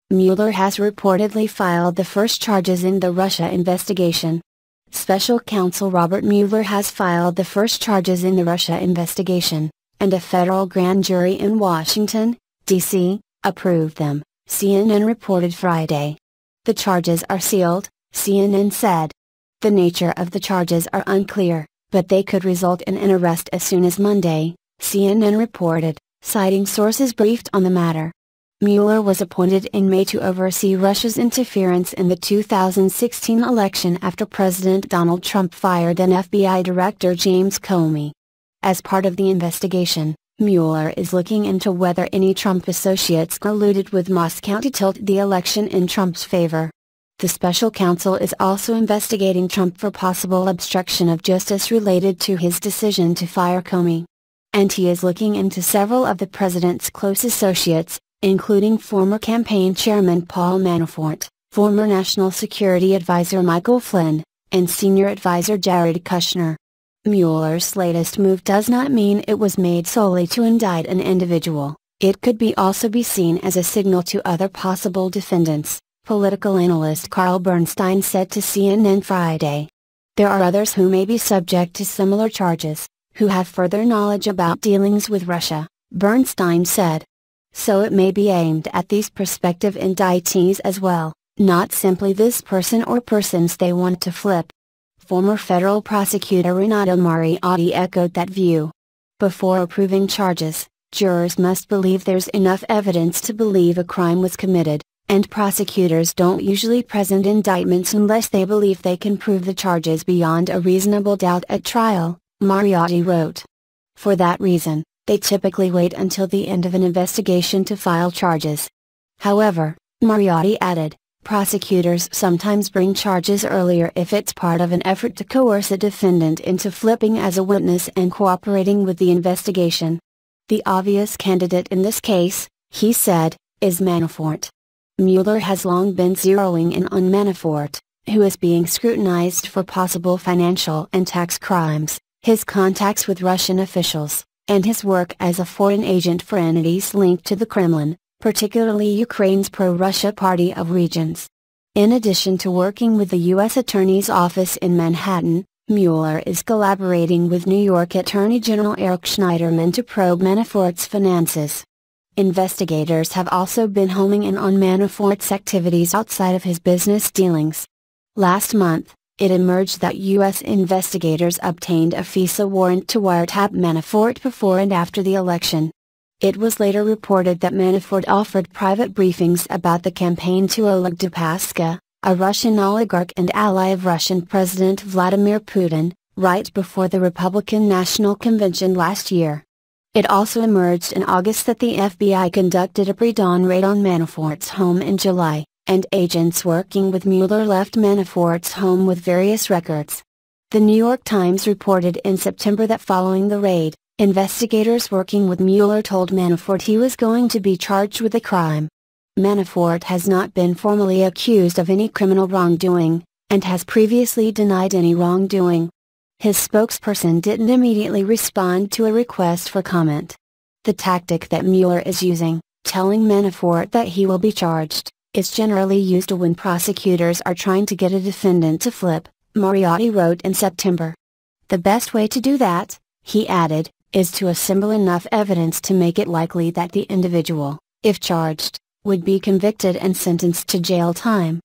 Mueller has reportedly filed the first charges in the Russia investigation. Special counsel Robert Mueller has filed the first charges in the Russia investigation, and a federal grand jury in Washington, D.C., approved them, CNN reported Friday. The charges are sealed, CNN said. The nature of the charges are unclear, but they could result in an arrest as soon as Monday, CNN reported, citing sources briefed on the matter. Mueller was appointed in May to oversee Russia's interference in the 2016 election after President Donald Trump fired then FBI Director James Comey. As part of the investigation, Mueller is looking into whether any Trump associates colluded with Moscow to tilt the election in Trump's favor. The special counsel is also investigating Trump for possible obstruction of justice related to his decision to fire Comey. And he is looking into several of the president's close associates, including former campaign chairman Paul Manafort, former National Security Advisor Michael Flynn, and senior advisor Jared Kushner. Mueller's latest move does not mean it was made solely to indict an individual, it could also be seen as a signal to other possible defendants, political analyst Carl Bernstein said to CNN Friday. There are others who may be subject to similar charges, who have further knowledge about dealings with Russia, Bernstein said. So it may be aimed at these prospective indictees as well, not simply this person or persons they want to flip. Former federal prosecutor Renato Mariotti echoed that view. Before approving charges, jurors must believe there's enough evidence to believe a crime was committed, and prosecutors don't usually present indictments unless they believe they can prove the charges beyond a reasonable doubt at trial, Mariotti wrote. For that reason, they typically wait until the end of an investigation to file charges. However, Mariotti added, prosecutors sometimes bring charges earlier if it's part of an effort to coerce a defendant into flipping as a witness and cooperating with the investigation. The obvious candidate in this case, he said, is Manafort. Mueller has long been zeroing in on Manafort, who is being scrutinized for possible financial and tax crimes, his contacts with Russian officials, and his work as a foreign agent for entities linked to the Kremlin, particularly Ukraine's pro-Russia Party of Regions. In addition to working with the U.S. Attorney's Office in Manhattan, Mueller is collaborating with New York Attorney General Eric Schneiderman to probe Manafort's finances. Investigators have also been homing in on Manafort's activities outside of his business dealings. Last month, it emerged that U.S. investigators obtained a FISA warrant to wiretap Manafort before and after the election. It was later reported that Manafort offered private briefings about the campaign to Oleg Deripaska, a Russian oligarch and ally of Russian President Vladimir Putin, right before the Republican National Convention last year. It also emerged in August that the FBI conducted a pre-dawn raid on Manafort's home in July, and agents working with Mueller left Manafort's home with various records. The New York Times reported in September that following the raid, investigators working with Mueller told Manafort he was going to be charged with a crime. Manafort has not been formally accused of any criminal wrongdoing, and has previously denied any wrongdoing. His spokesperson didn't immediately respond to a request for comment. The tactic that Mueller is using, telling Manafort that he will be charged, is generally used when prosecutors are trying to get a defendant to flip, Mariotti wrote in September. The best way to do that, he added, is to assemble enough evidence to make it likely that the individual, if charged, would be convicted and sentenced to jail time.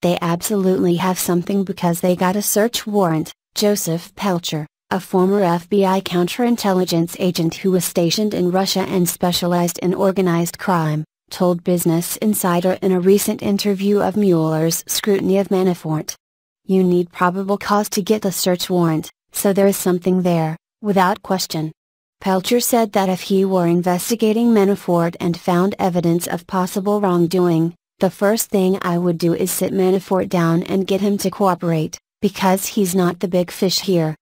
They absolutely have something because they got a search warrant, Joseph Pelcher, a former FBI counterintelligence agent who was stationed in Russia and specialized in organized crime, told Business Insider in a recent interview of Mueller's scrutiny of Manafort. You need probable cause to get the search warrant, so there is something there, without question. Pelcher said that if he were investigating Manafort and found evidence of possible wrongdoing, the first thing I would do is sit Manafort down and get him to cooperate, because he's not the big fish here.